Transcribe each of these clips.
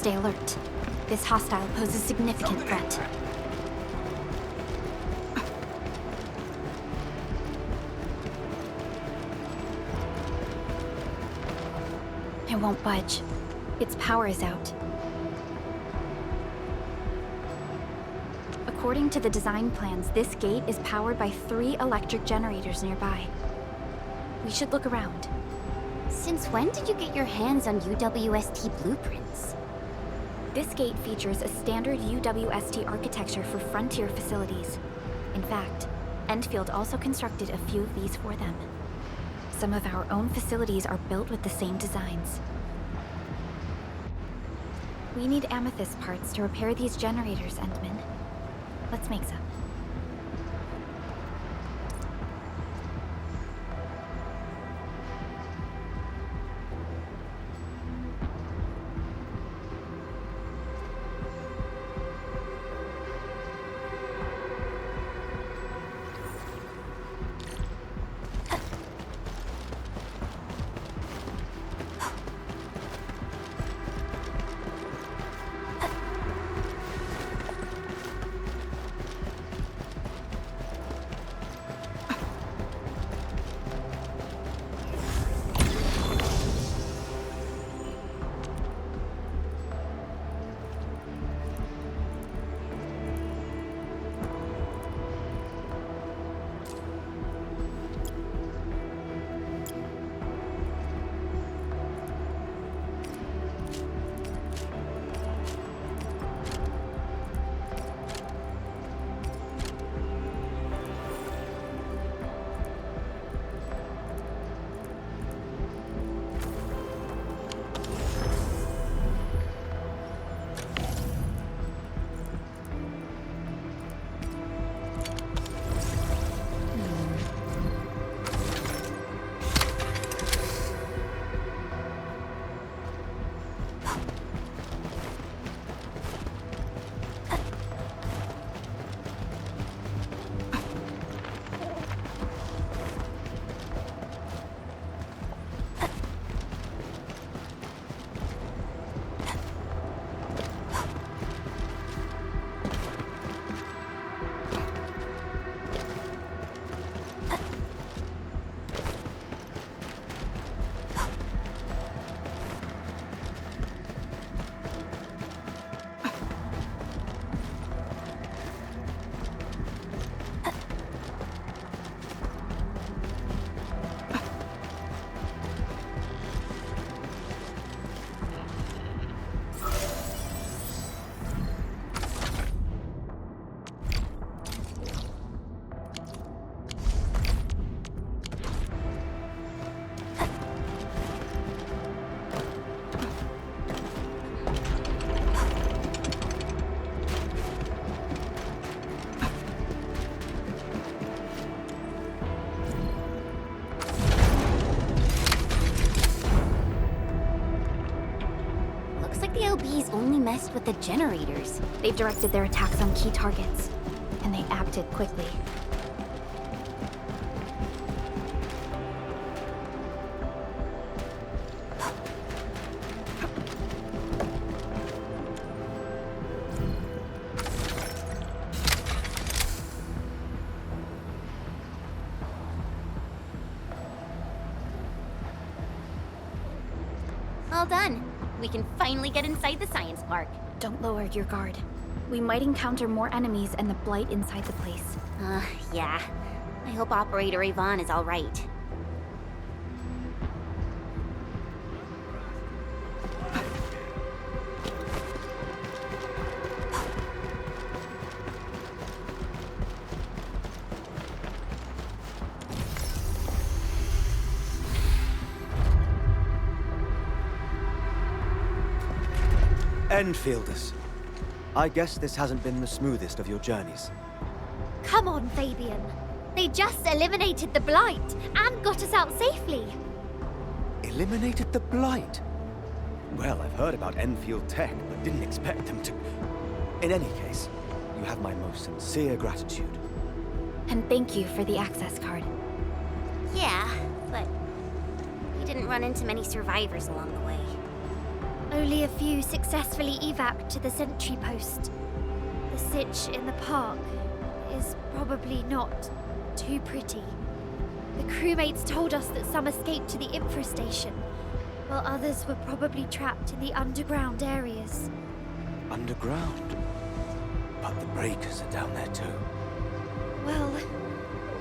Stay alert. This hostile poses significant threat. It won't budge. Its power is out. According to the design plans, this gate is powered by 3 electric generators nearby. We should look around. Since when did you get your hands on UWST blueprints? This gate features a standard UWST architecture for frontier facilities. In fact, Endfield also constructed a few of these for them. Some of our own facilities are built with the same designs. We need amethyst parts to repair these generators, Endman. Let's make some. LBs only messed with the generators. They've directed their attacks on key targets, and they acted quickly. All done. We can finally get inside the science park. Don't lower your guard. We might encounter more enemies and the blight inside the place. Yeah. I hope Operator Yvonne is all right. Enfielders. I guess this hasn't been the smoothest of your journeys. Come on, Fabian. They just eliminated the blight and got us out safely. Eliminated the blight? Well, I've heard about Enfield tech, but didn't expect them to... In any case, you have my most sincere gratitude. And thank you for the access card. Yeah, but we didn't run into many survivors along the way. Only a few successfully evac'd to the sentry post. The sitch in the park is probably not too pretty. The crewmates told us that some escaped to the infrastation, while others were probably trapped in the underground areas. Underground? But the breakers are down there too. Well,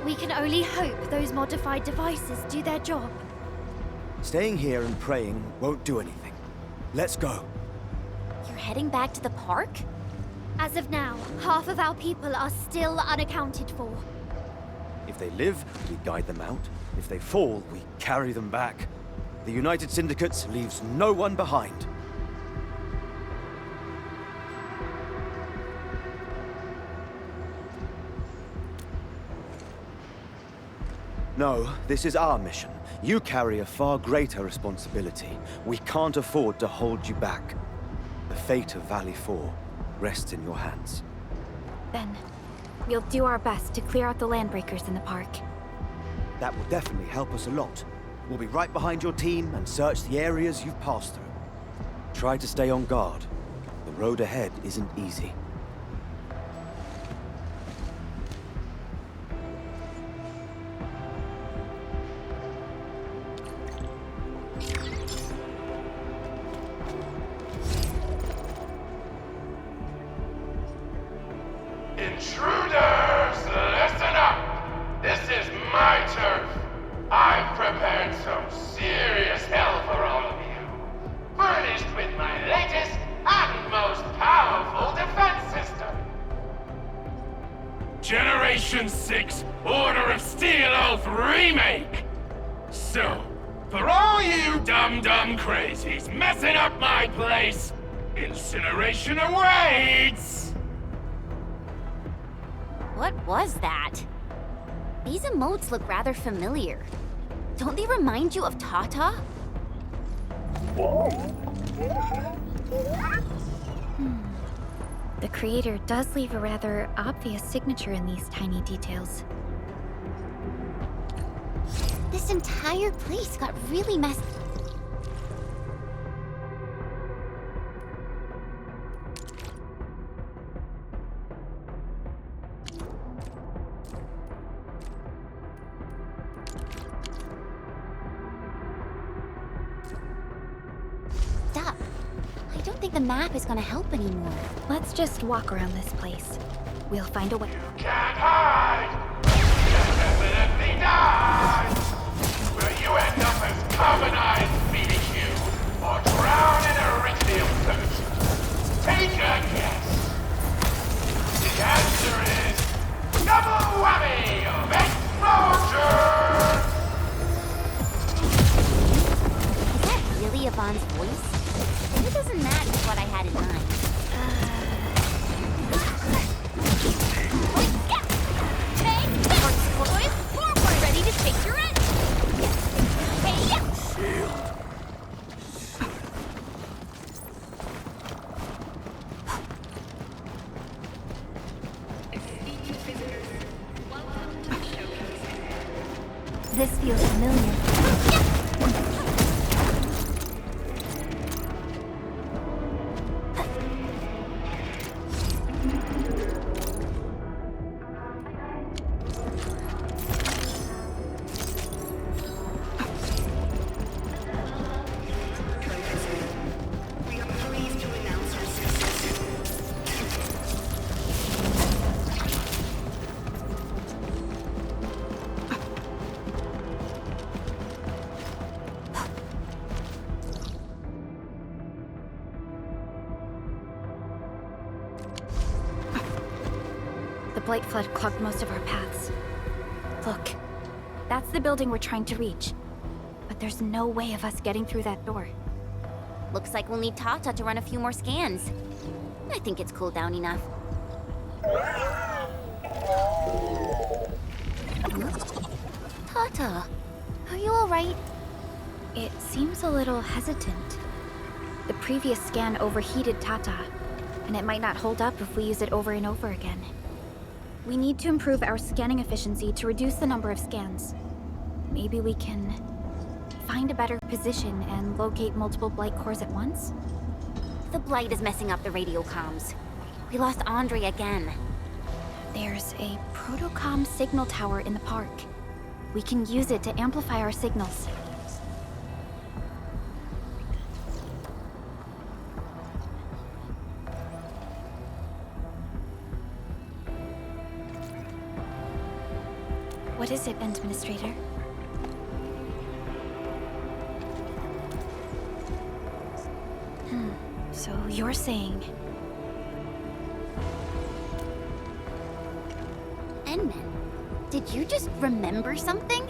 we can only hope those modified devices do their job. Staying here and praying won't do anything. Let's go. You're heading back to the park? As of now, half of our people are still unaccounted for. If they live, we guide them out. If they fall, we carry them back. The United Syndicate leaves no one behind. No, this is our mission. You carry a far greater responsibility. We can't afford to hold you back. The fate of Valley 4 rests in your hands. Then, we'll do our best to clear out the landbreakers in the park. That will definitely help us a lot. We'll be right behind your team and search the areas you've passed through. Try to stay on guard. The road ahead isn't easy. Intruders, listen up! This is my turf! I've prepared some serious hell for all of you. Furnished with my latest and most powerful defense system. Generation 6 Order of Steel Oath Remake! So, for all you dumb crazies messing up my place, incineration awaits! What was that? These emotes look rather familiar. Don't they remind you of Tata? The creator does leave a rather obvious signature in these tiny details. This entire place got really messed. Stop. I don't think the map is gonna help anymore. Let's just walk around this place. We'll find a way. You can't hide! You'll definitely die! Where you end up as carbonized BBQ, or drown in a Richfield thirst. Take a guess! The answer is... double whammy of explosion! Is that really Yvonne's voice? It doesn't match what I had in mind. Ready to take your end! This feels familiar. The Blight Flood clogged most of our paths. Look, that's the building we're trying to reach. But there's no way of us getting through that door. Looks like we'll need Tata to run a few more scans. I think it's cooled down enough. Tata, are you alright? It seems a little hesitant. The previous scan overheated Tata, and it might not hold up if we use it over and over again. We need to improve our scanning efficiency to reduce the number of scans. Maybe we can find a better position and locate multiple Blight cores at once? The Blight is messing up the radio comms. We lost Andre again. There's a protocom signal tower in the park. We can use it to amplify our signals. What is it, Administrator? So you're saying... Endman, did you just remember something?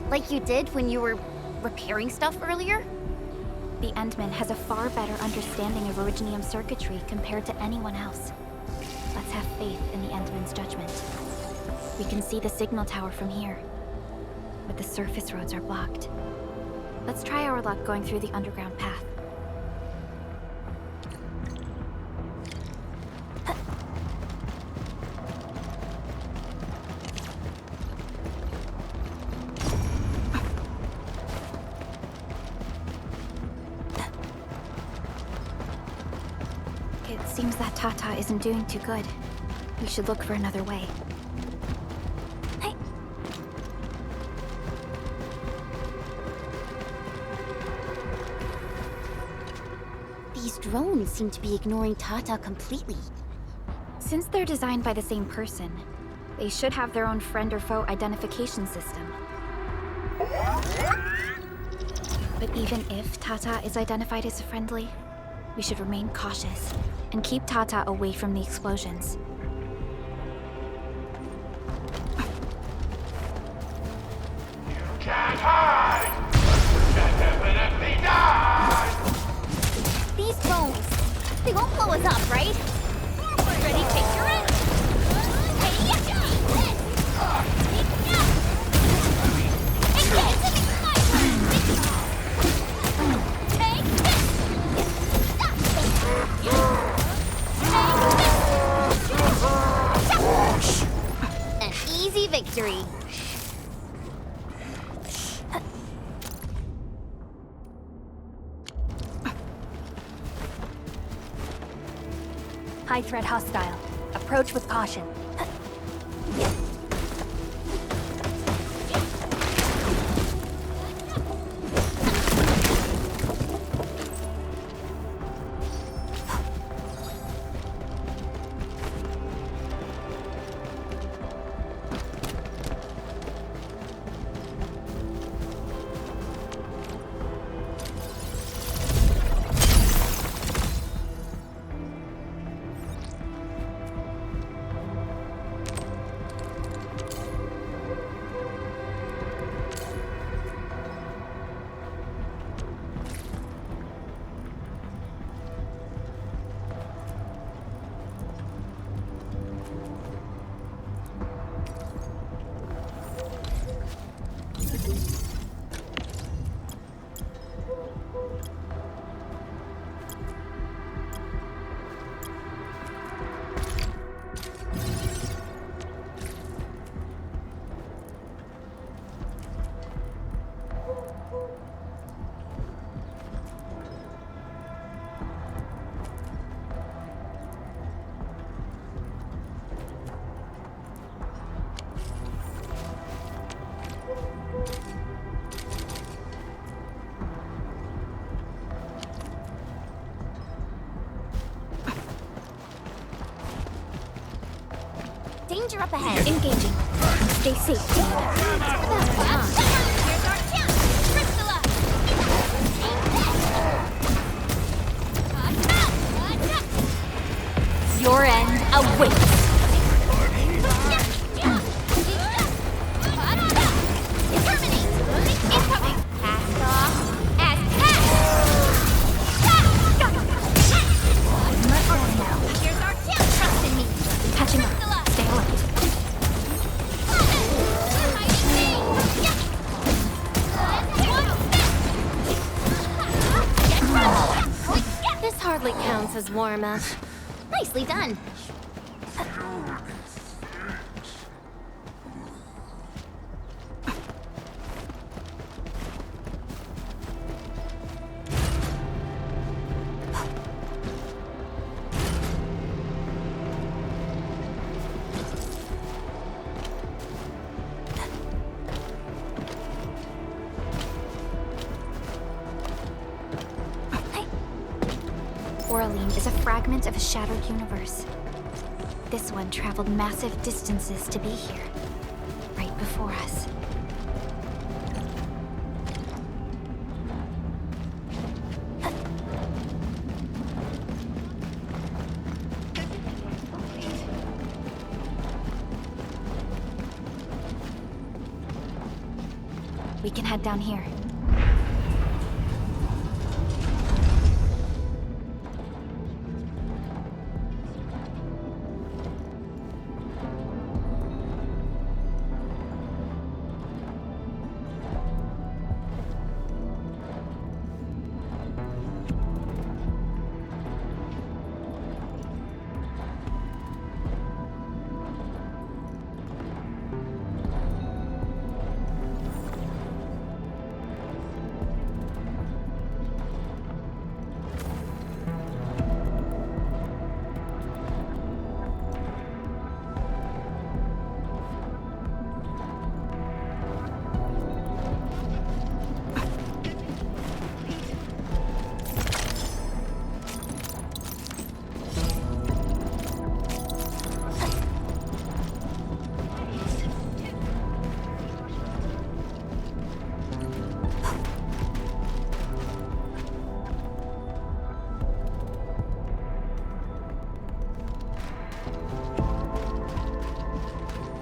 Like you did when you were repairing stuff earlier? The Endman has a far better understanding of Originium circuitry compared to anyone else. Let's have faith in the Endman's judgment. We can see the signal tower from here, but the surface roads are blocked. Let's try our luck going through the underground path. It seems that Tata isn't doing too good. We should look for another way. These drones seem to be ignoring Tata completely. Since they're designed by the same person, they should have their own friend or foe identification system. But even if Tata is identified as friendly, we should remain cautious and keep Tata away from the explosions. You can't hide! You definitely die! These drones, they won't blow us up, right? Ready, picture it? An easy victory. High threat hostile. Approach with caution. Danger up ahead. Engaging. Stay safe, team. Here's our chance. Crystalla. Your end awaits. Incoming. Cast off as cast. Here's our chance. Trust in me. Catching up. Stay alert. This hardly counts as warm-up. Nicely done. time is a fragment of a shattered universe. This one traveled massive distances to be here, right before us. We can head down here.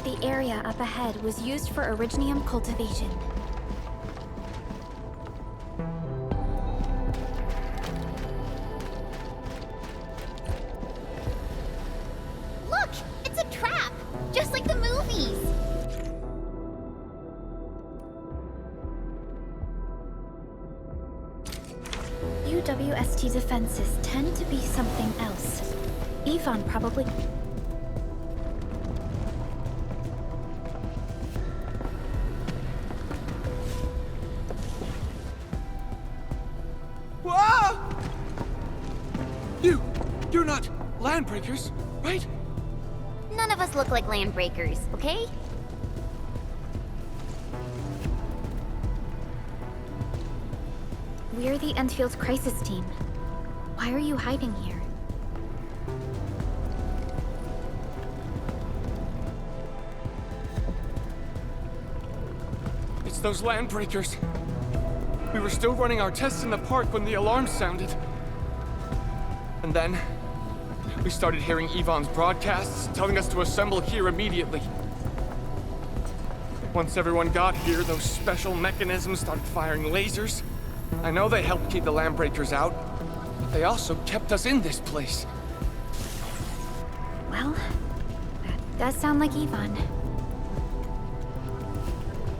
The area up ahead was used for originium cultivation. Look! It's a trap! Just like the movies! UWST defenses tend to be something else. Yvonne probably... Whoa! You're not landbreakers, right? None of us look like landbreakers, okay? We're the Endfield's crisis team. Why are you hiding here? It's those landbreakers. We were still running our tests in the park when the alarm sounded. And then, we started hearing Yvonne's broadcasts telling us to assemble here immediately. Once everyone got here, those special mechanisms started firing lasers. I know they helped keep the landbreakers out, but they also kept us in this place. Well, that does sound like Yvonne.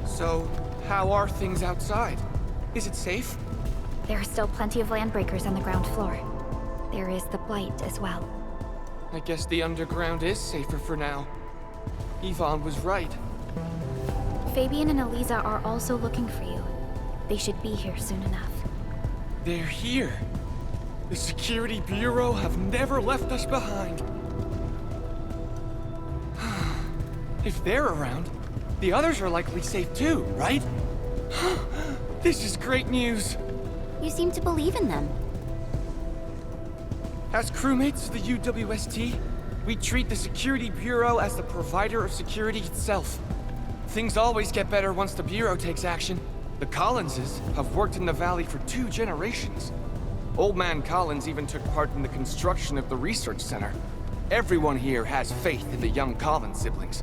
So, how are things outside? Is it safe? There are still plenty of landbreakers on the ground floor. There is the Blight as well. I guess the underground is safer for now. Yvonne was right. Fabian and Eliza are also looking for you. They should be here soon enough. They're here. The Security Bureau have never left us behind. If they're around, the others are likely safe too, right? This is great news. You seem to believe in them. As crewmates of the UWST, we treat the Security Bureau as the provider of security itself. Things always get better once the Bureau takes action. The Collinses have worked in the Valley for 2 generations. Old Man Collins even took part in the construction of the research center. Everyone here has faith in the young Collins siblings.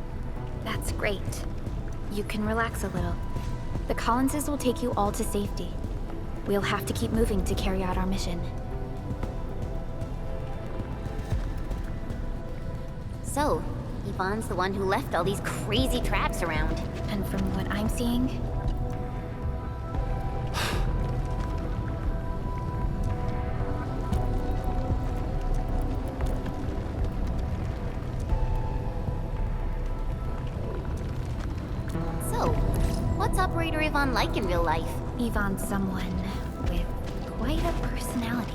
That's great. You can relax a little. The Collinses will take you all to safety. We'll have to keep moving to carry out our mission. So, Yvonne's the one who left all these crazy traps around. And from what I'm seeing, So, what's Operator Yvonne like in real life? Yvonne's someone with quite a personality.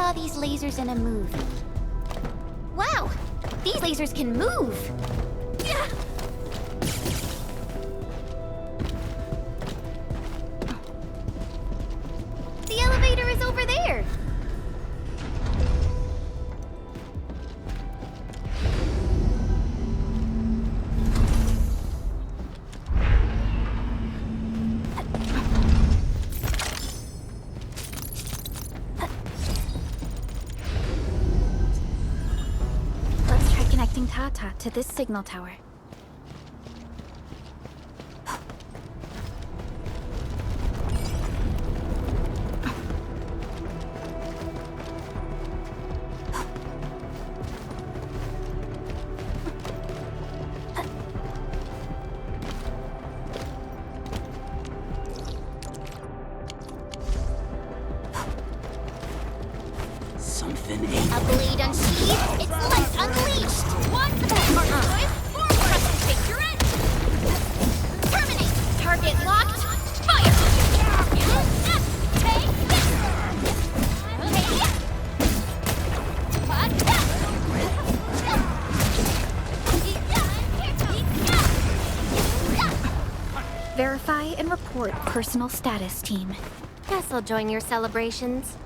saw these lasers in a movie. Wow! These lasers can move! The elevator is over there! Tata to this signal tower. Something ain't. A blade unsheathed, its light unleashed! What's that, Arknights? Forward, us and take your end! Terminate! Target locked! Fire! Take this! Verify and report personal status, team. Guess I'll join your celebrations.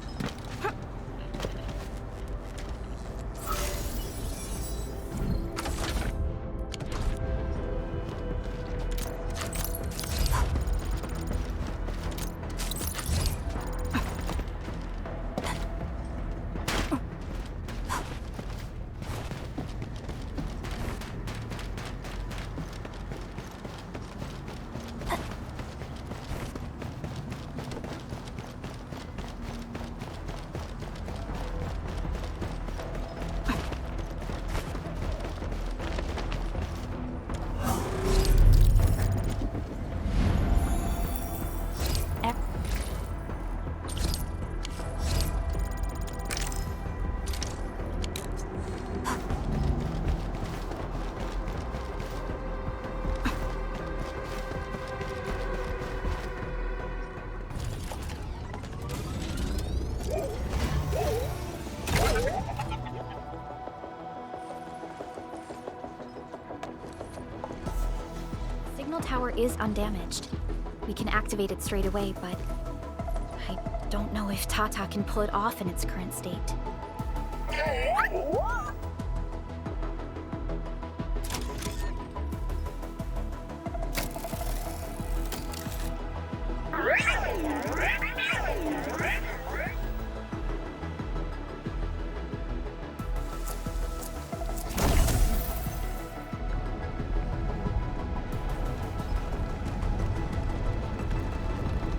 Signal tower is undamaged. We can activate it straight away, but I don't know if Tata can pull it off in its current state.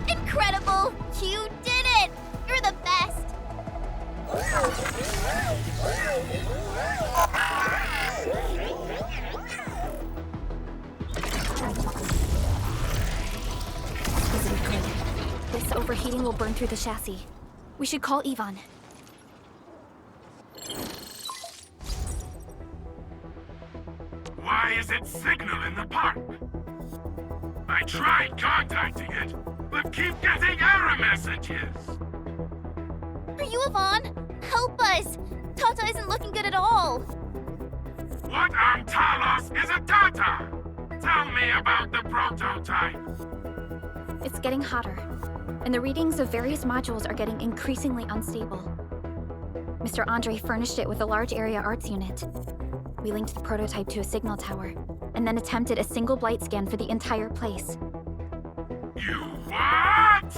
Incredible! You did it! You're the best! Isn't good. This overheating will burn through the chassis. We should call Ivan. Why is it signal in the park? I tried contacting it, but keep getting error messages. Are you Ivan? Help us! Tata isn't looking good at all. What on Talos is a Tata? Tell me about the prototype. It's getting hotter, and the readings of various modules are getting increasingly unstable. Mr. Andre furnished it with a large area arts unit. We linked the prototype to a signal tower, and then attempted a single blight scan for the entire place. You what?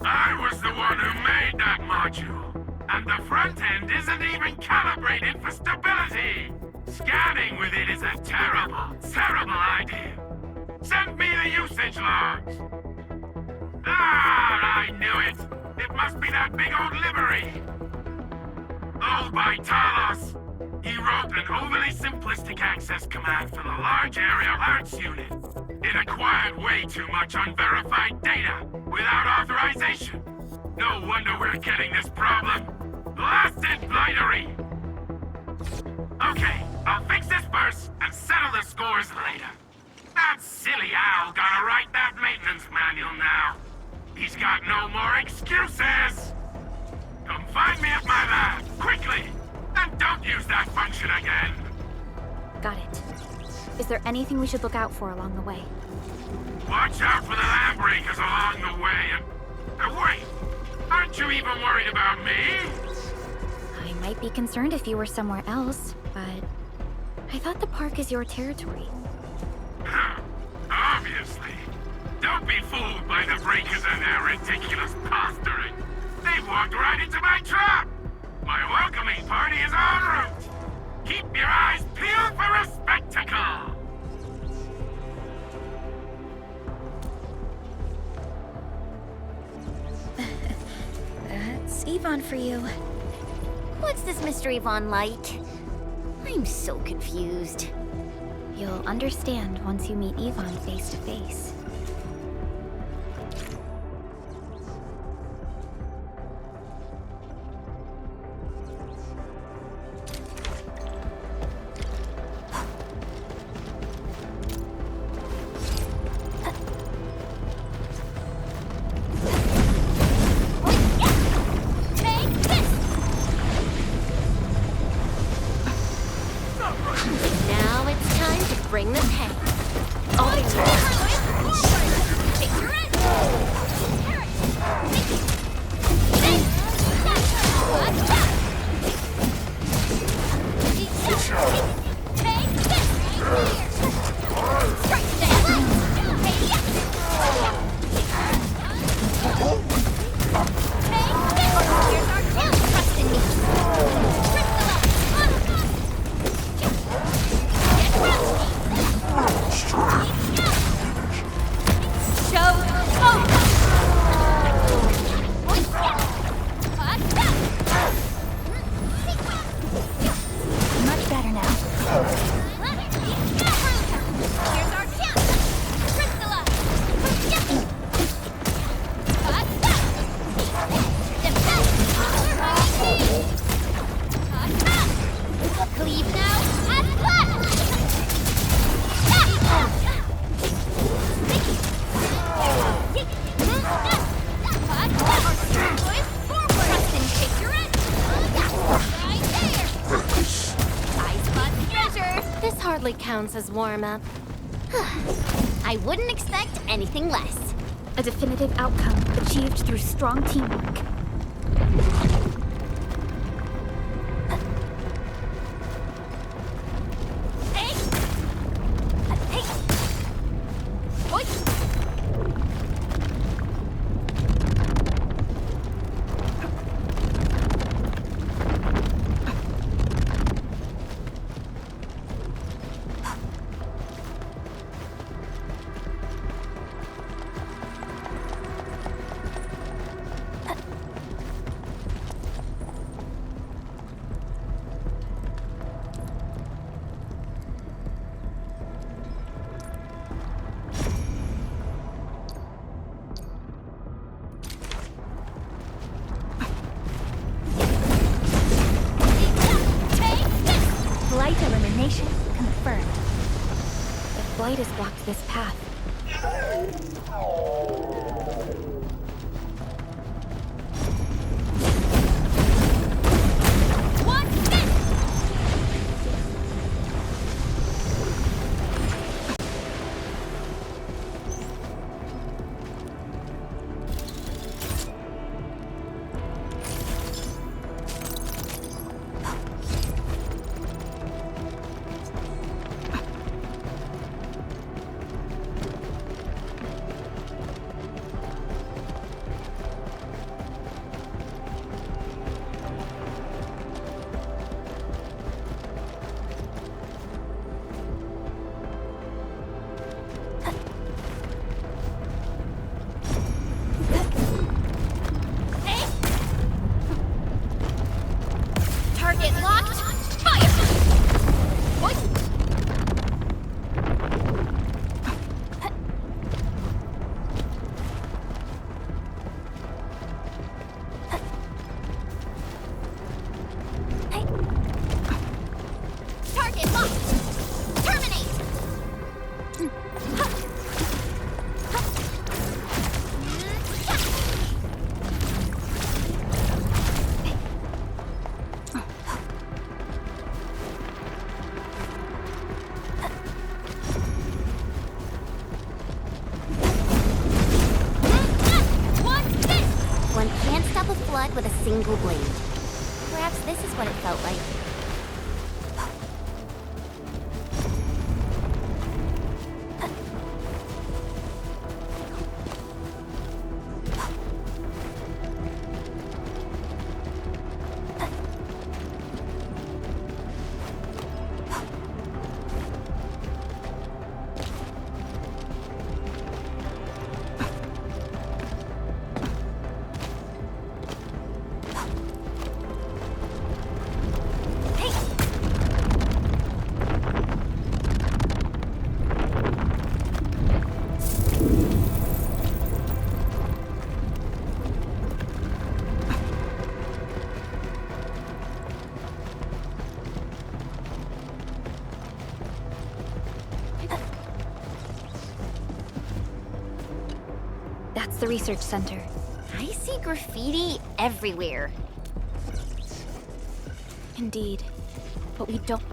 I was the one who made that module, and the front end isn't even calibrated for stability. Scanning with it is a terrible, terrible idea. Send me the usage logs. Ah, I knew it. It must be that big old livery. Owned by Talos. He wrote an overly simplistic access command for the large area arts unit. It acquired way too much unverified data without authorization. No wonder we're getting this problem. Blasted blightery! Okay, I'll fix this first and settle the scores later. That silly owl gotta write that maintenance manual now. He's got no more excuses! Come Find me at my lab, quickly! And don't use that function again! Got it. Is there anything we should look out for along the way? Watch out for the land breakers along the way, and wait! Aren't you even worried about me? I might be concerned if you were somewhere else, but I thought the park is your territory. Obviously. Don't be fooled by the breakers and their ridiculous posturing. They've walked right into my trap! My welcoming party is en route! Keep your eyes peeled for a spectacle! That's Yvonne for you. What's this Mr. Yvonne like? I'm so confused. You'll understand once you meet Yvonne face to face. Now it's time to bring the pain. Much better now. Cleave now and left! Trust and take your end! Right there! I spot treasure! This hardly counts as warm-up. I wouldn't expect anything less. A definitive outcome achieved through strong teamwork. Hey! Hey! Oi! Blight elimination confirmed. If Blight has blocked this path, Target locked! Fire! Oi! Hey! Target locked! Terminate! single blade. Perhaps this is what it felt like. That's the research center. I see graffiti everywhere. Indeed. But we don't...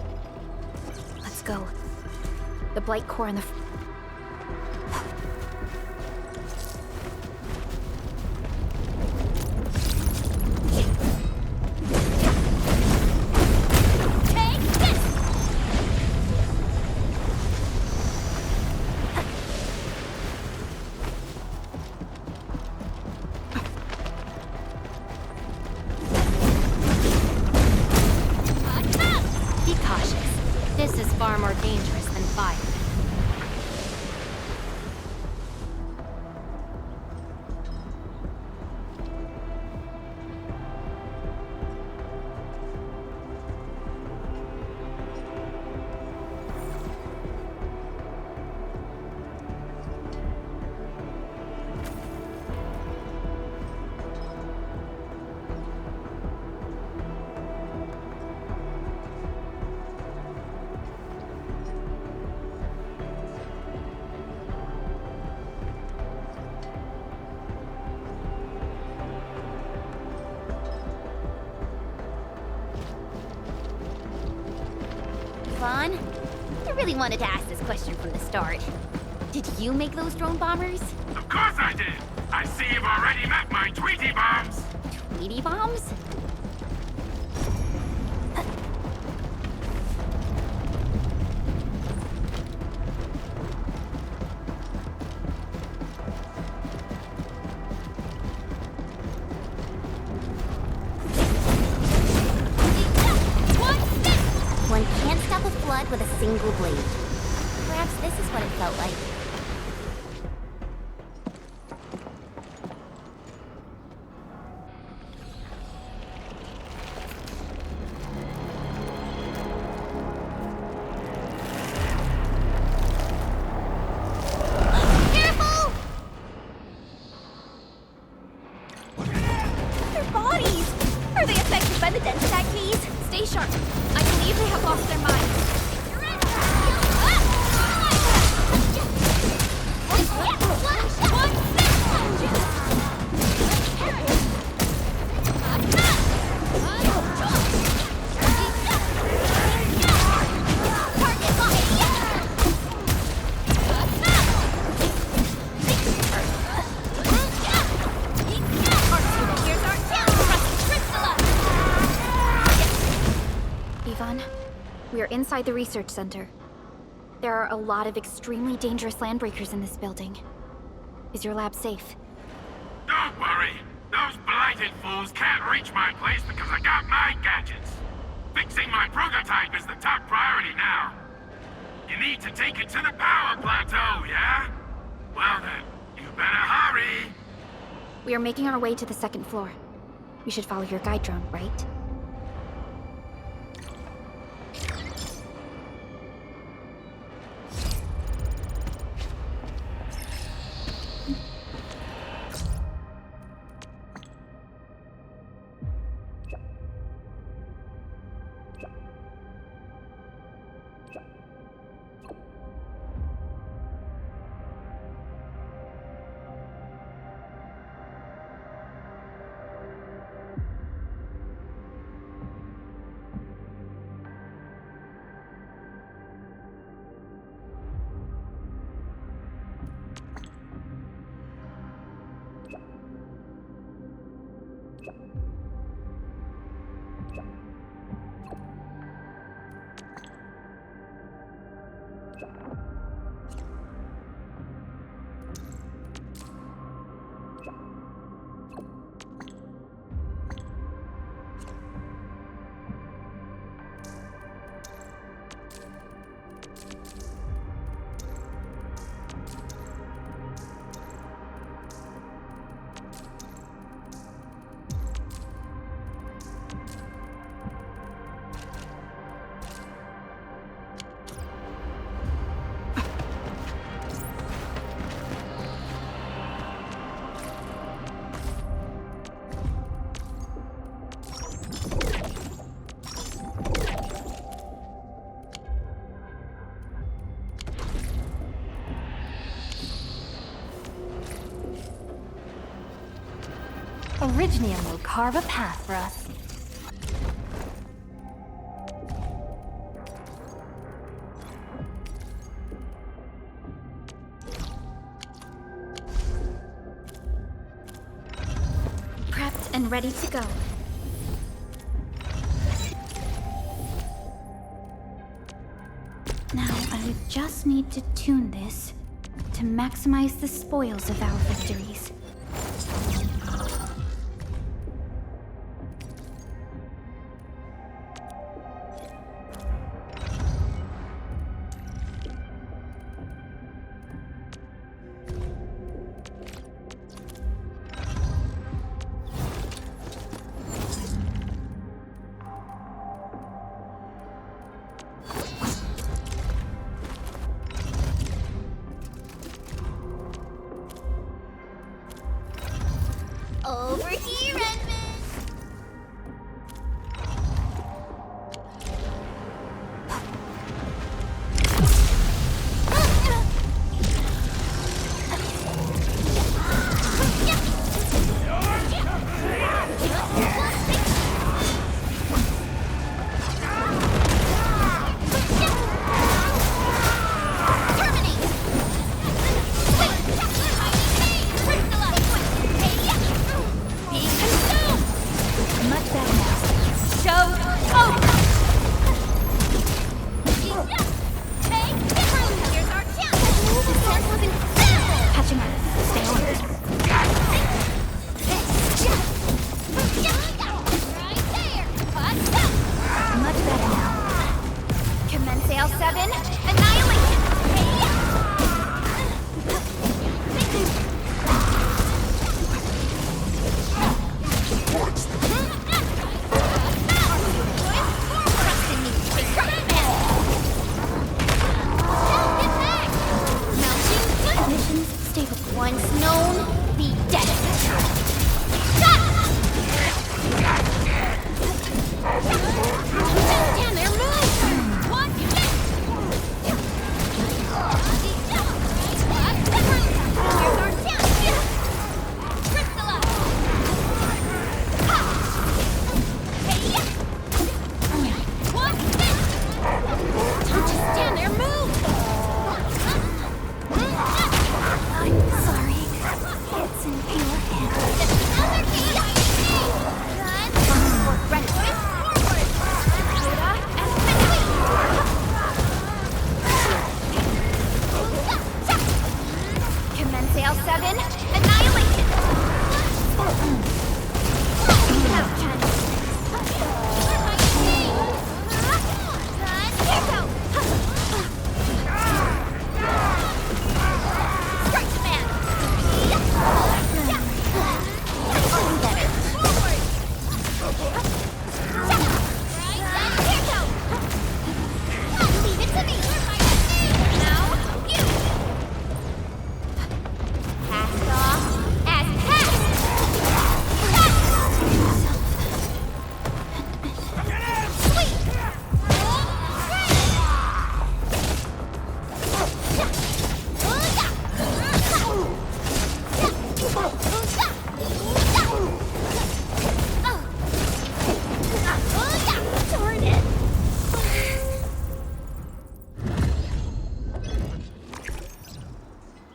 Let's go. The Blight Core and the... Far more dangerous than fire. Vaughn, I really wanted to ask this question from the start. Did you make those drone bombers? Of course I did! I see you've already met my Tweety bombs! Tweety bombs? One can't stop a flood with a single blade. Perhaps this is what it felt like. Careful! Their bodies! Are they affected by the dense attack keys? Stay sharp. I believe they have lost their minds. We are inside the research center. There are a lot of extremely dangerous landbreakers in this building. Is your lab safe? Don't worry! Those blighted fools can't reach my place because I got my gadgets! Fixing my prototype is the top priority now. You need to take it to the power plateau, yeah? Well then, you better hurry! We are making our way to the second floor. We should follow your guide drone, right? Originium will carve a path for us. Prepped and ready to go. Now, I would just need to tune this to maximize the spoils of our victories. Over here, Edmund!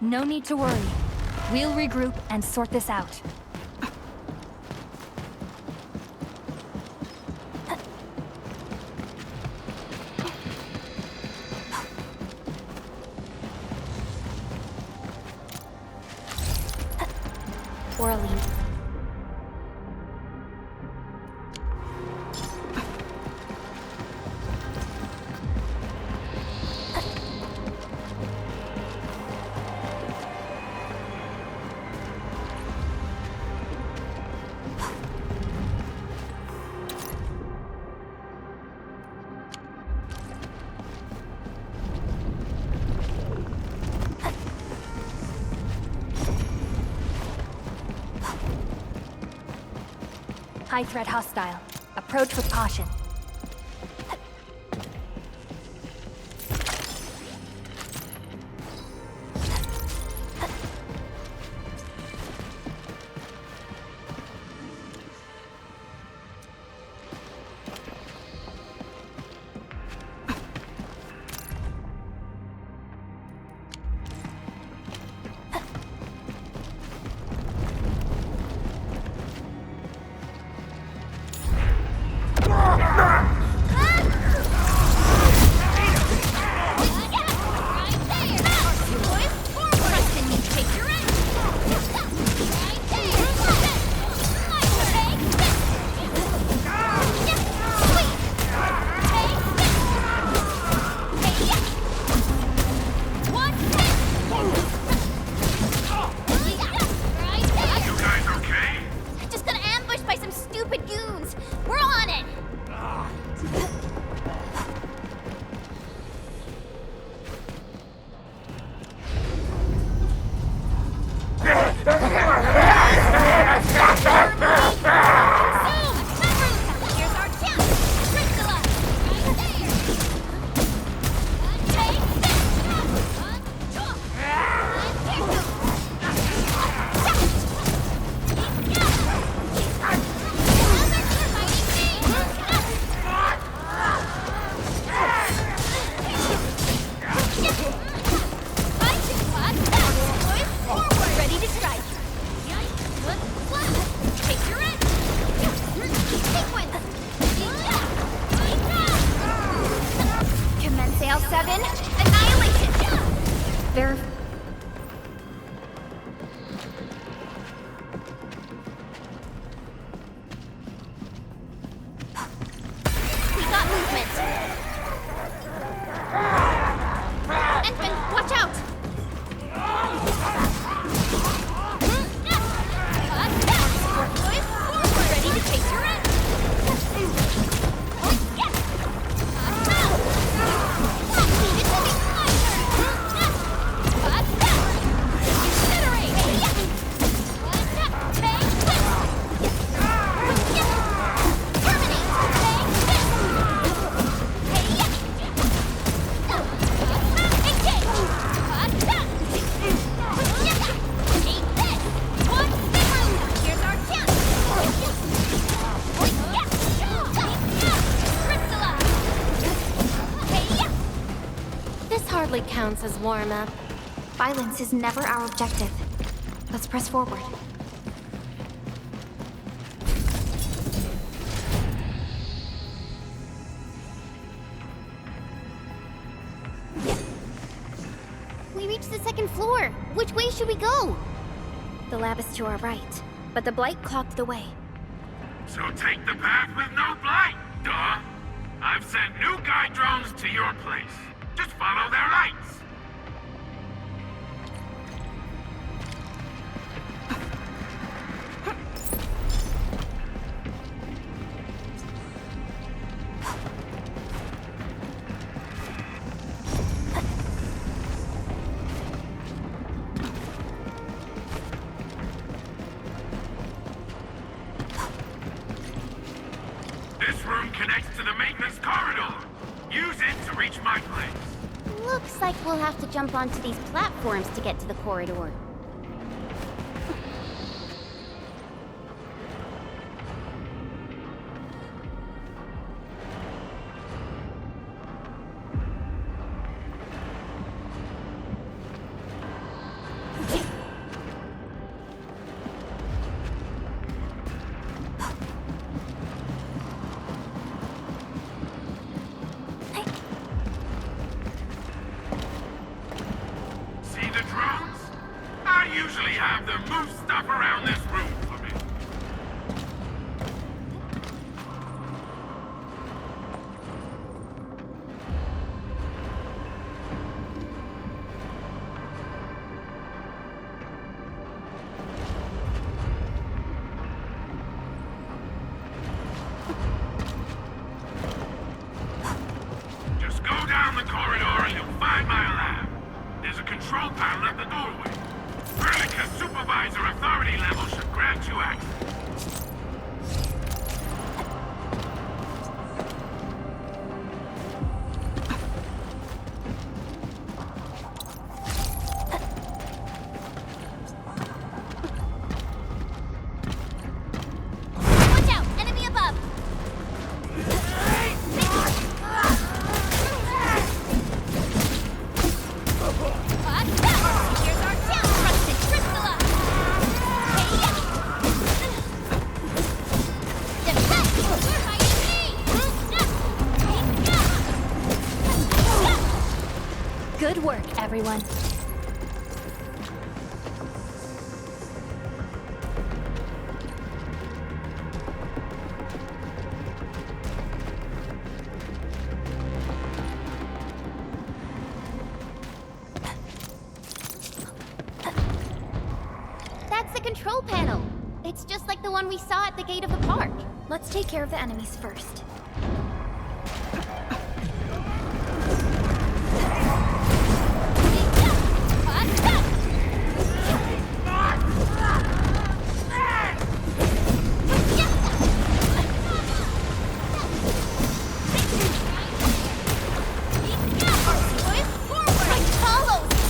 No need to worry. We'll regroup and sort this out. or a lead. High threat hostile. Approach with caution. Counts as warm-up. Violence is never our objective. Let's press forward. We reached the second floor. Which way should we go? The lab is to our right, but the blight clogged the way. So take the path with no blight, duh. I've sent new guide drones to your place. Just follow their lights. This room connects to the maintenance corridor. Use it to reach my place. Looks like we'll have to jump onto these platforms to get to the corridor. usually have them move stuff around this room for me. Just go down the corridor and you'll find my lab. There's a control panel at the doorway. Verlica's supervisor authority level should grant you access. Watch out! Enemy above! Here's our tail thrusted Crystalla! Defense! We're fighting me! Good work, everyone. That's the control panel. It's just like the one we saw at the gate of the park. Let's take care of the enemies first.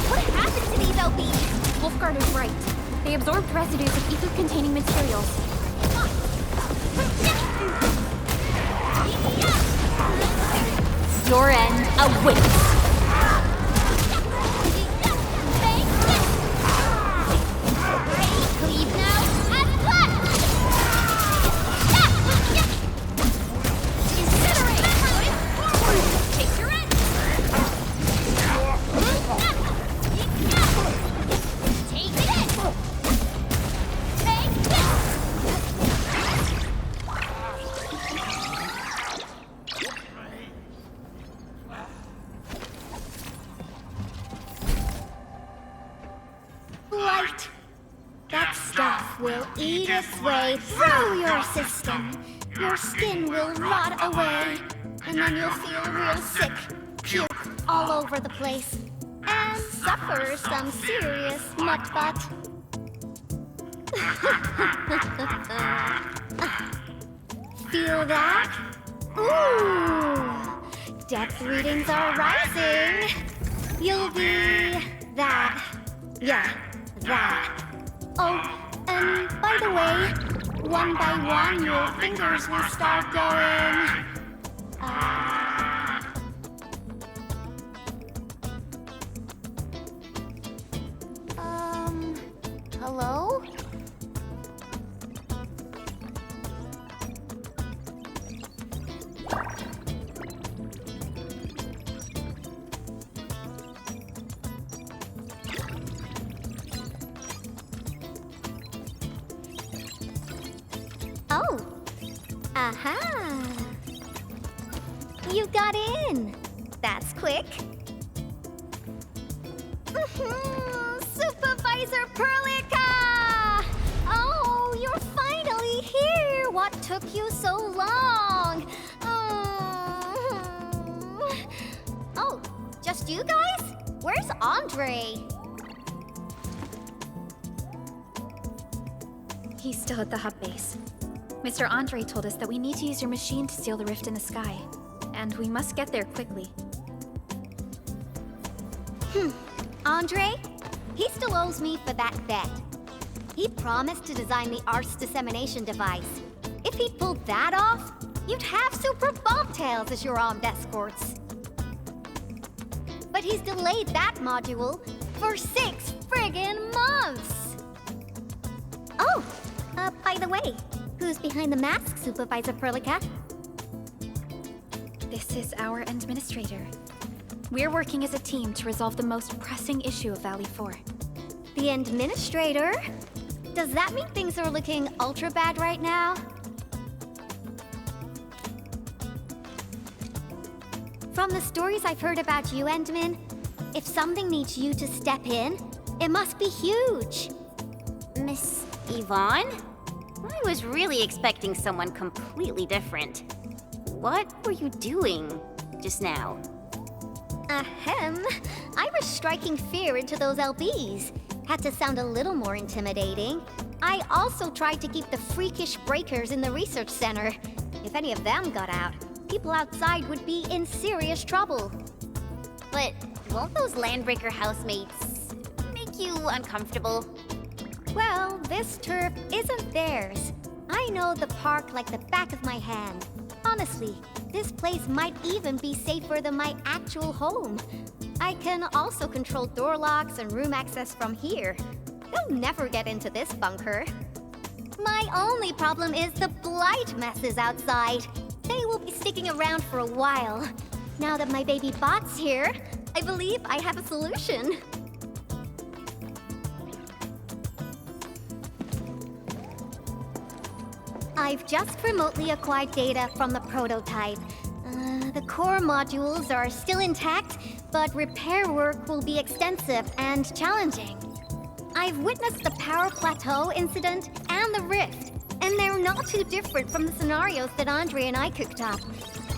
What happened to these LBs? Wolfguard is right. They absorbed residues of ether-containing materials. Your end awaits. Leave now and left! Incinerate! Forward! Take your end! Take it! Take this! Light. That stuff will eat its way through your system. Your skin will rot away. And then you'll feel real sick. Puke all over the place. And suffer some serious mutt butt. Feel that? Ooh! Depth readings are rising. You'll be that. Yeah, that. Oh, and by the way, one by one your fingers will start going. Hello? Oh. Aha. You got in. That's quick. Supervisor Perlica! Oh, you're finally here. What took you so long? Oh, just you guys? Where's Andre? He's still at the hub base. Mr. Andre told us that we need to use your machine to seal the rift in the sky. And we must get there quickly. Andre? He still owes me for that bet. He promised to design the Art's dissemination device. If he pulled that off, you'd have super bobtails as your armed escorts. But he's delayed that module for 6 friggin' months! Oh, by the way, who's behind the mask, Supervisor Perlica? This is our administrator. We're working as a team to resolve the most pressing issue of Valley 4. The administrator? Does that mean things are looking ultra bad right now? From the stories I've heard about you, Endman, if something needs you to step in, it must be huge. Miss Yvonne? I was really expecting someone completely different. What were you doing just now? Ahem. I was striking fear into those LBs. Had to sound a little more intimidating. I also tried to keep the freakish breakers in the research center. If any of them got out, people outside would be in serious trouble. But won't those Landbreaker housemates make you uncomfortable? Well, this turf isn't theirs. I know the park like the back of my hand. Honestly, this place might even be safer than my actual home. I can also control door locks and room access from here. They'll never get into this bunker. My only problem is the blight messes outside. They will be sticking around for a while. Now that my baby bot's here, I believe I have a solution. I've just remotely acquired data from the prototype. The core modules are still intact, but repair work will be extensive and challenging. I've witnessed the power plateau incident and the rift, and they're not too different from the scenarios that Andre and I cooked up.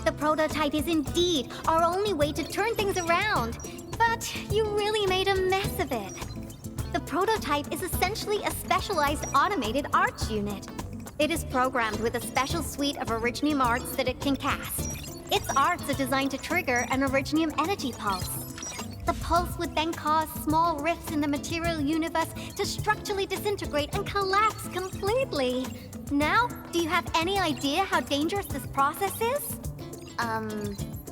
The prototype is indeed our only way to turn things around, but you really made a mess of it. The prototype is essentially a specialized automated arts unit. It is programmed with a special suite of Originium arts that it can cast. Its arts are designed to trigger an Originium energy pulse. The pulse would then cause small rifts in the material universe to structurally disintegrate and collapse completely. Now, do you have any idea how dangerous this process is?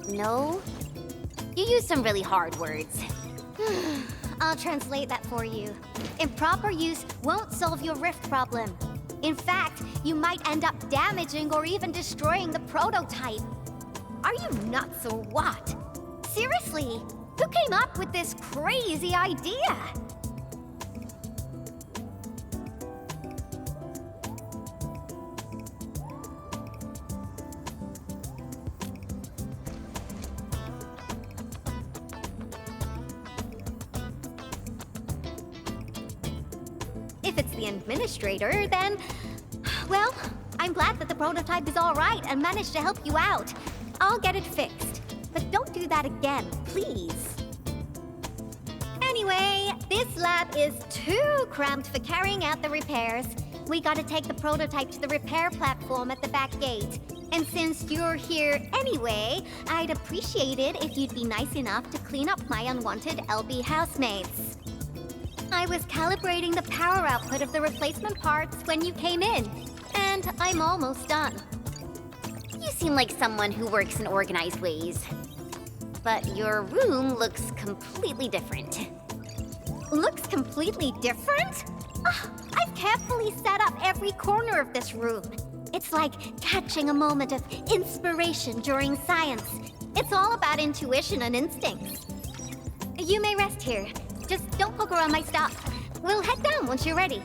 No. You used some really hard words. I'll translate that for you. Improper use won't solve your rift problem. In fact, you might end up damaging or even destroying the prototype. Are you nuts or what? Seriously, who came up with this crazy idea? If it's the administrator, then... Well, I'm glad that the prototype is all right and managed to help you out. I'll get it fixed. But don't do that again, please. Anyway, this lab is too cramped for carrying out the repairs. We gotta take the prototype to the repair platform at the back gate. And since you're here anyway, I'd appreciate it if you'd be nice enough to clean up my unwanted LB housemates. I was calibrating the power output of the replacement parts when you came in, and I'm almost done. You seem like someone who works in organized ways. But your room looks completely different. Looks completely different? I've carefully set up every corner of this room. It's like catching a moment of inspiration during science. It's all about intuition and instincts. You may rest here. Just don't poke around my stuff. We'll head down once you're ready.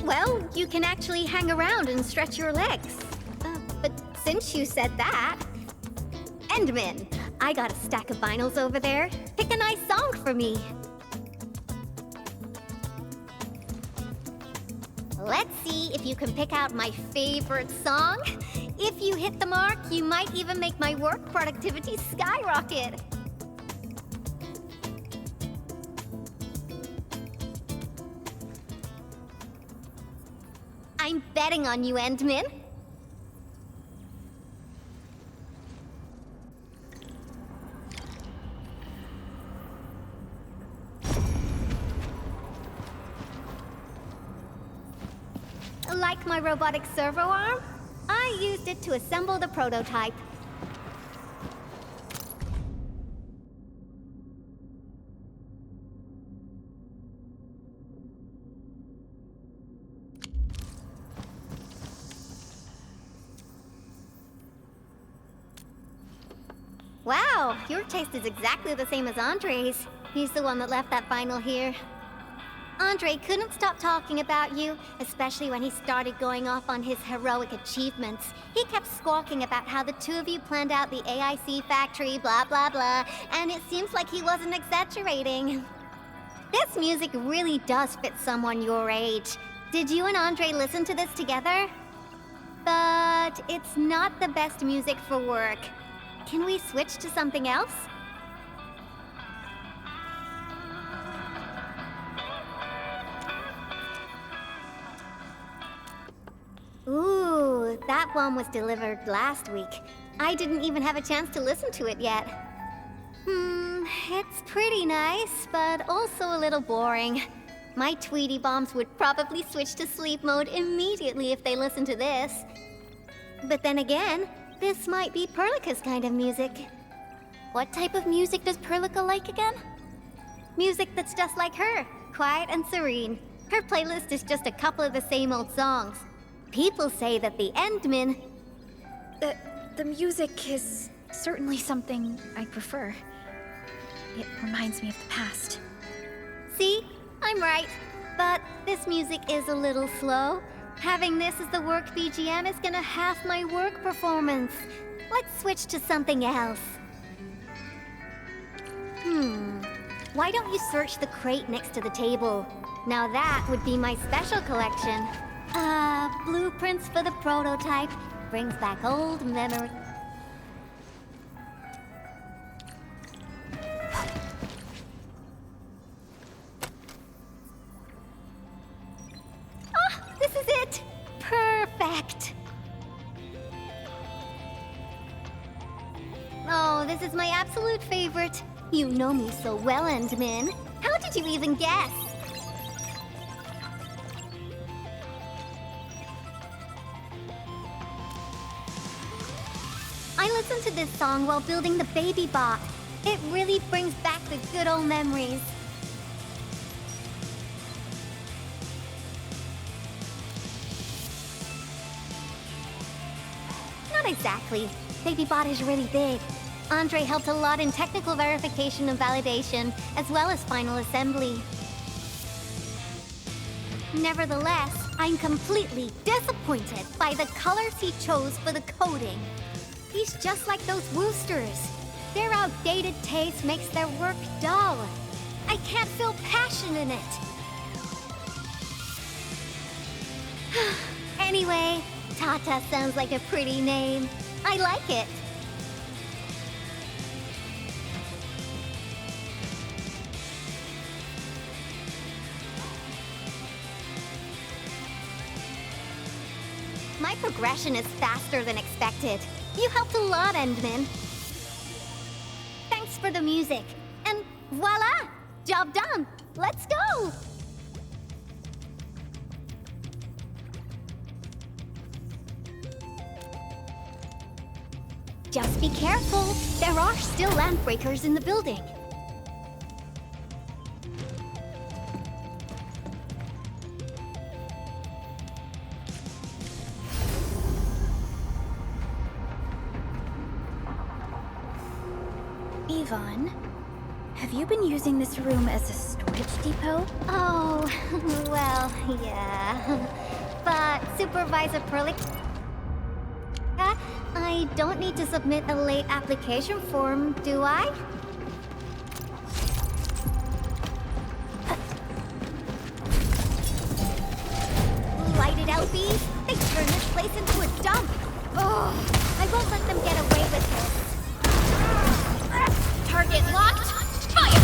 Well, you can actually hang around and stretch your legs. But since you said that... Endman, I got a stack of vinyls over there. Pick a nice song for me. Let's see if you can pick out my favorite song. If you hit the mark, you might even make my work productivity skyrocket. I'm betting on you, Endman. Like my robotic servo arm, I used it to assemble the prototype. Wow, your taste is exactly the same as Andre's. He's the one that left that vinyl here. Andre couldn't stop talking about you, especially when he started going off on his heroic achievements. He kept squawking about how the two of you planned out the AIC factory, blah blah blah, and it seems like he wasn't exaggerating. This music really does fit someone your age. Did you and Andre listen to this together? But it's not the best music for work. Can we switch to something else? Ooh, that one was delivered last week. I didn't even have a chance to listen to it yet. It's pretty nice, but also a little boring. My Tweety Bombs would probably switch to sleep mode immediately if they listened to this. But then again, this might be Perlica's kind of music. What type of music does Perlica like again? Music that's just like her, quiet and serene. Her playlist is just a couple of the same old songs. People say that the Endmen... The music is certainly something I prefer. It reminds me of the past. See? I'm right. But this music is a little slow. Having this as the work BGM is gonna half my work performance. Let's switch to something else. Why don't you search the crate next to the table? Now that would be my special collection. Blueprints for the prototype. Brings back old memory. This is it! Perfect! Oh, this is my absolute favorite. You know me so well, Endman. How did you even guess? I listened to this song while building the baby bot. It really brings back the good old memories. Not exactly. BabyBot is really big. Andre helped a lot in technical verification and validation, as well as final assembly. Nevertheless, I'm completely disappointed by the colors he chose for the coding. He's just like those Woosters. Their outdated taste makes their work dull. I can't feel passion in it. Anyway, Tata sounds like a pretty name. I like it. My progression is faster than expected. You helped a lot, Endman. Thanks for the music. And voila! Job done! Let's go! Just be careful. There are still landbreakers in the building. Yvonne, have you been using this room as a storage depot? Oh, well, yeah. But Supervisor Perlica, I don't need to submit a late application form, do I? Lighted out bees? They turn this place into a dump. Oh, I won't let them get away with this. Target locked. Fire!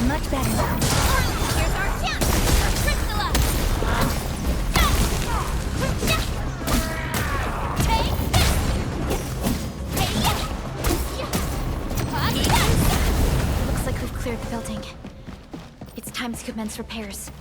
Much better now. Here's our chance. Crystalla. Take this. Looks like we've cleared the building. It's time to commence repairs.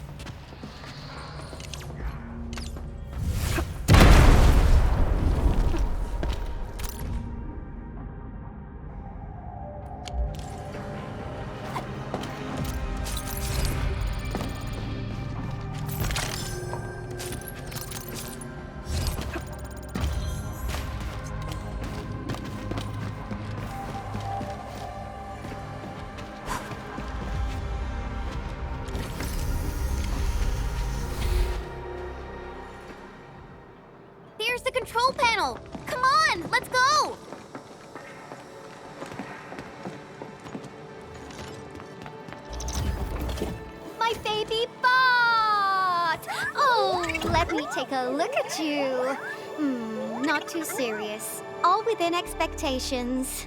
There's the control panel! Come on, let's go! My baby bot! Oh, let me take a look at you. Not too serious. All within expectations.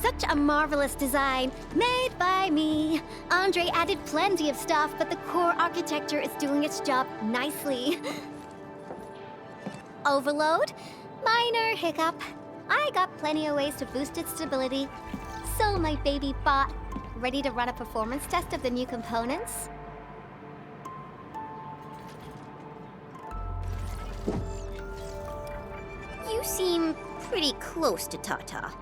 Such a marvelous design, made by me. Andre added plenty of stuff, but the core architecture is doing its job nicely. Overload? Minor hiccup. I got plenty of ways to boost its stability. So, my baby bot, ready to run a performance test of the new components? You seem pretty close to Tata.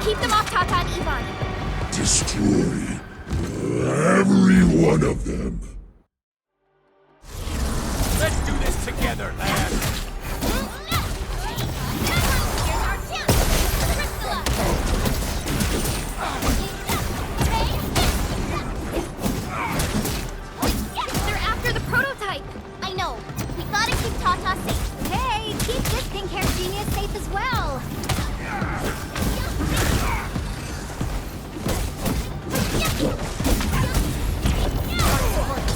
Keep them off Tata and Ivan. Destroy every one of them. Let's do this together, lad! They're after the prototype. I know. We gotta keep Tata safe. Hey, keep this pink-haired genius safe as well.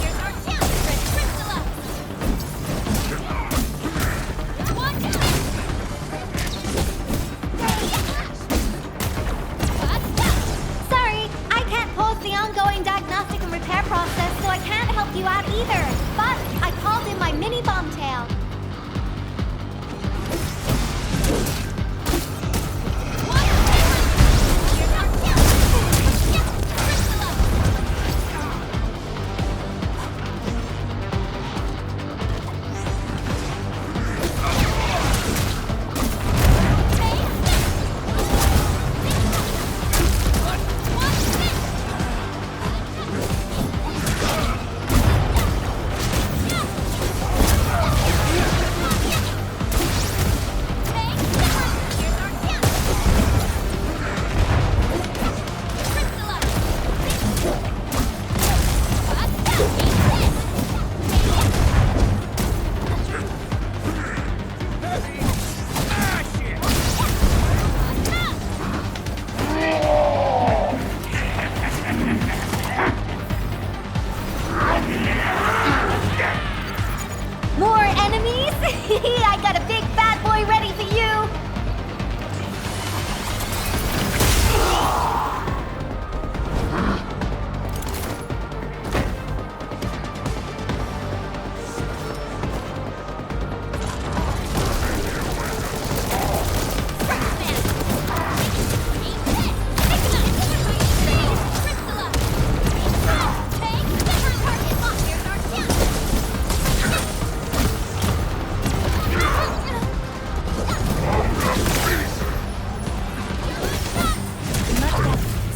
Here's our chance. Ready, Crystalla. Watch out. Sorry, I can't pause the ongoing diagnostic and repair process, so I can't help you out either. But I called in my mini bomb tail. Here's our chance. Yes, Crystalla. More enemies? I got a big bad boy ready for you.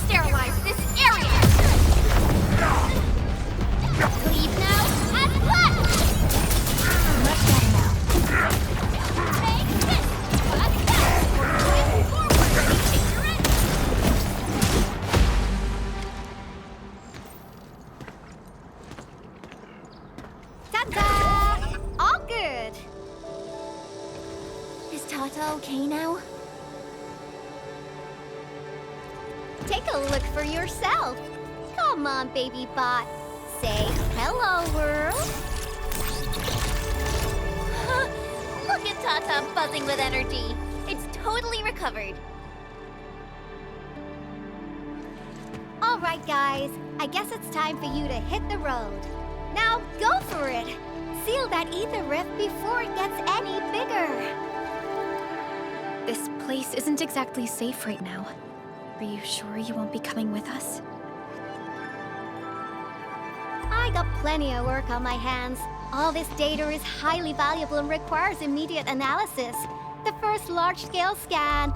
Sterilize this area. Leave now and left. Much better now. Take this. Let's go. Forward. You're in. Ta-da! All good. Is Tata okay now? Take a look for yourself. Come on, baby bot. Say hello, world. Look at Tata buzzing with energy. It's totally recovered. right, guys. I guess it's time for you to hit the road. Now, go for it! Seal that ether rift before it gets any bigger! This place isn't exactly safe right now. Are you sure you won't be coming with us? I got plenty of work on my hands. All this data is highly valuable and requires immediate analysis. The first large-scale scan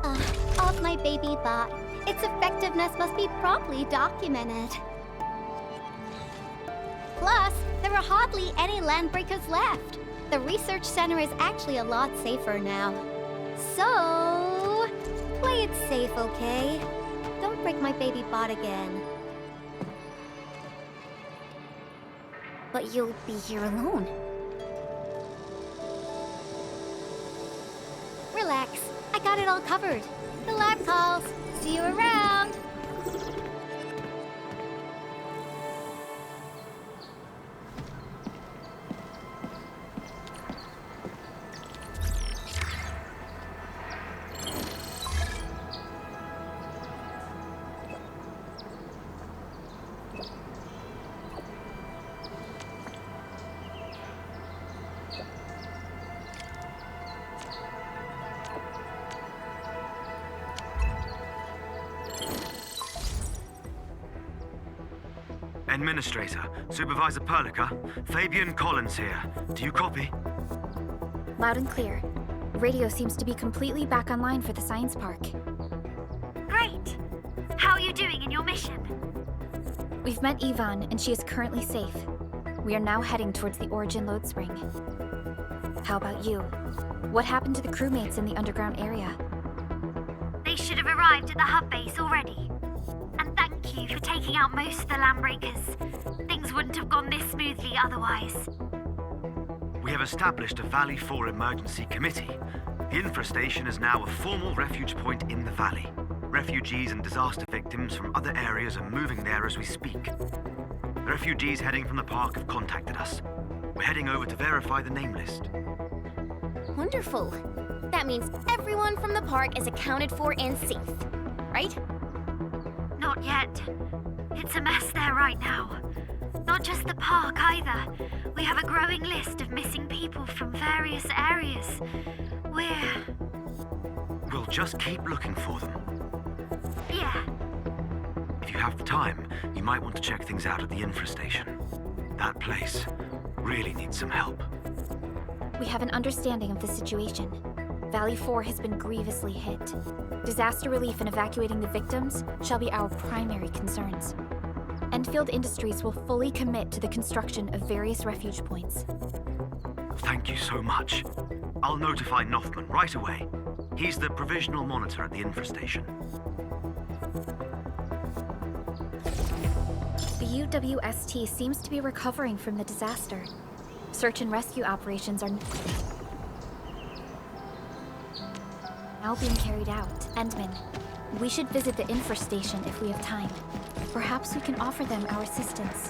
of my baby bot. Its effectiveness must be promptly documented. Plus, there are hardly any landbreakers left. The research center is actually a lot safer now. So, play it safe, okay? Don't break my baby bot again. But you'll be here alone. Relax, I got it all covered. The lab calls. See you around. Administrator, Supervisor Perlica, Fabian Collins here. Do you copy? Loud and clear. Radio seems to be completely back online for the science park. Great! How are you doing in your mission? We've met Yvonne, and she is currently safe. We are now heading towards the Origin load spring. How about you? What happened to the crewmates in the underground area? They should have arrived at the hub base already. And thank you for taking out most of the landbreakers. Things wouldn't have gone this smoothly otherwise. We have established a Valley 4 emergency committee. The infestation is now a formal refuge point in the valley. Refugees and disaster victims from other areas are moving there as we speak. The refugees heading from the park have contacted us. We're heading over to verify the name list. Wonderful. That means everyone from the park is accounted for and safe, right? Not yet. It's a mess there right now. Not just the park either. We have a growing list of missing people from various areas. We'll just keep looking for them. Yeah. If you have the time, you might want to check things out at the infestation. That place really needs some help. We have an understanding of the situation. Valley 4 has been grievously hit. Disaster relief and evacuating the victims shall be our primary concerns. Endfield Industries will fully commit to the construction of various refuge points. Thank you so much. I'll notify Nothman right away. He's the provisional monitor at the infestation. The UWST seems to be recovering from the disaster. Search and rescue operations are now being carried out. Endman, we should visit the infestation if we have time. Perhaps we can offer them our assistance.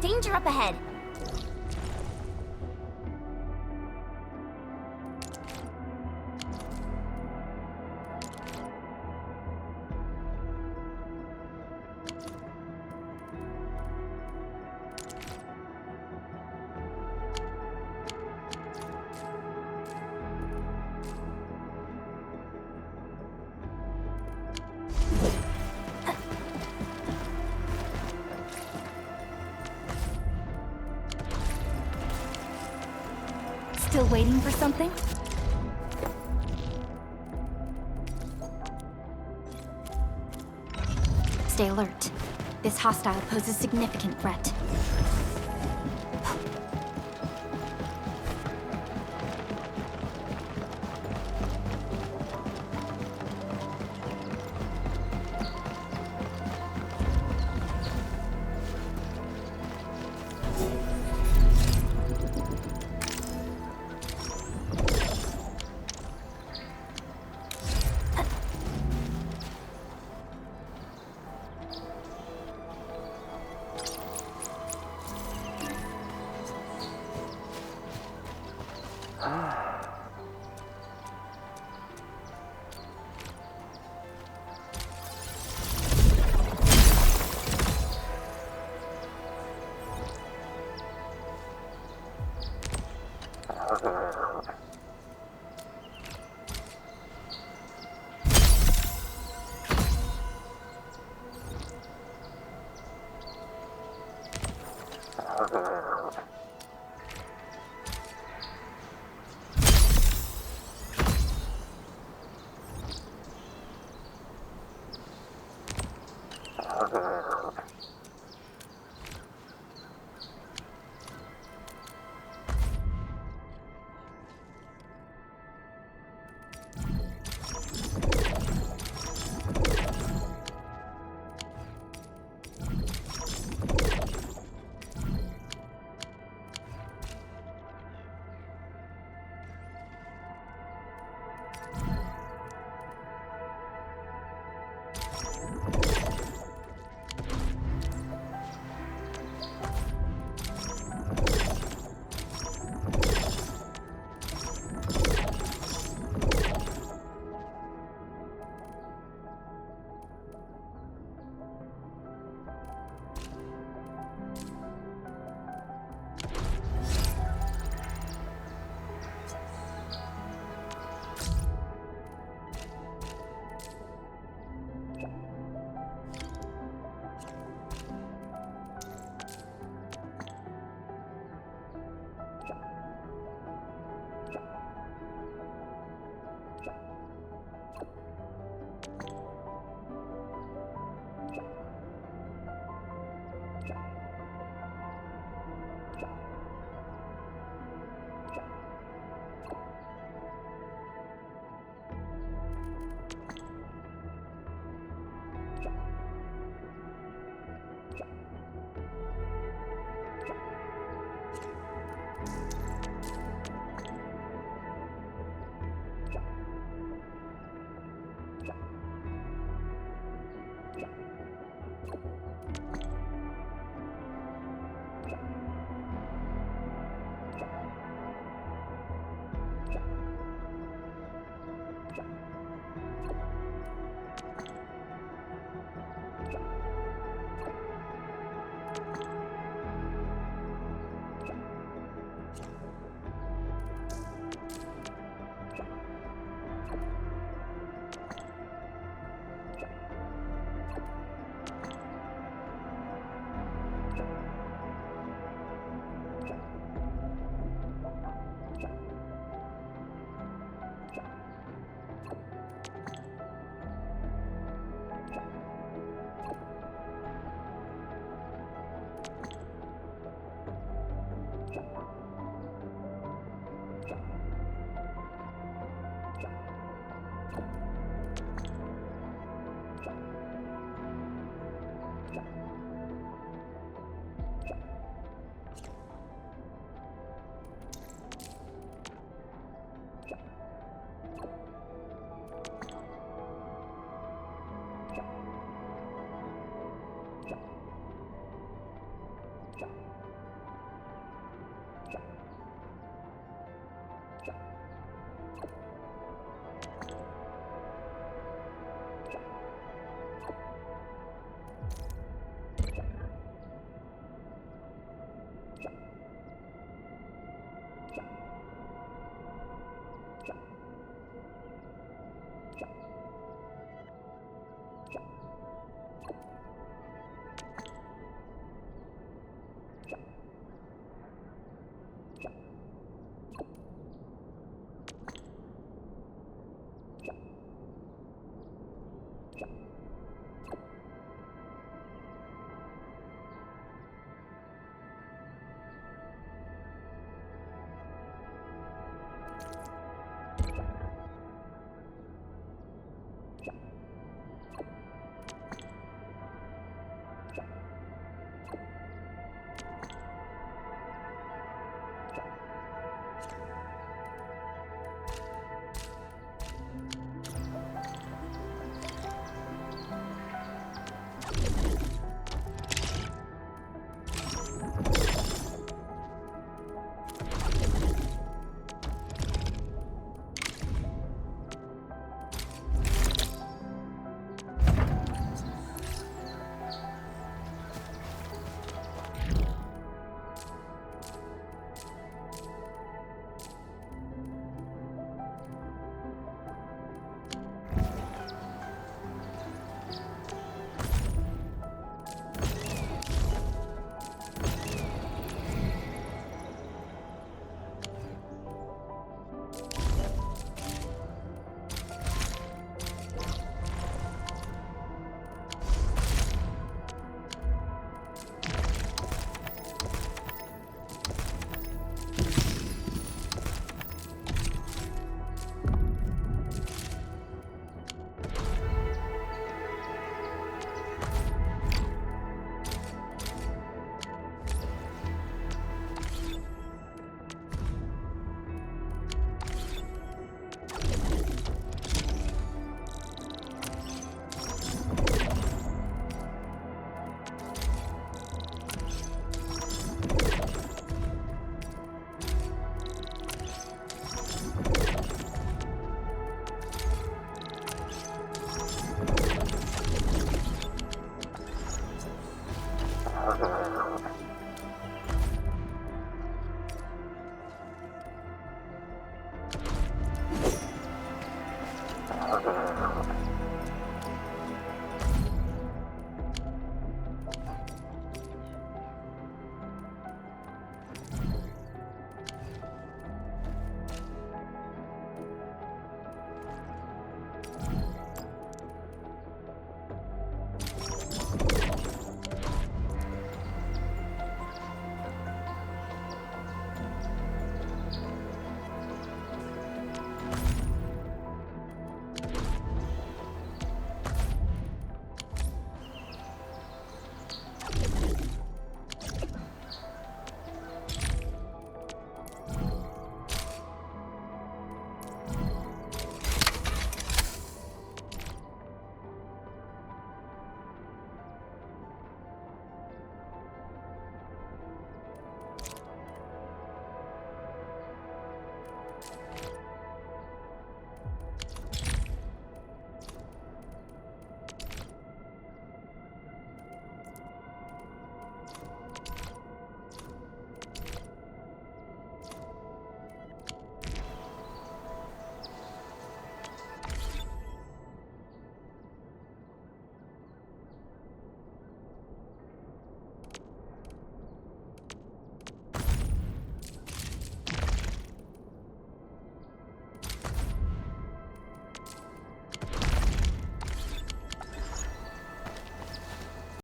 Danger up ahead. Still waiting for something? Stay alert. This hostile poses significant threat.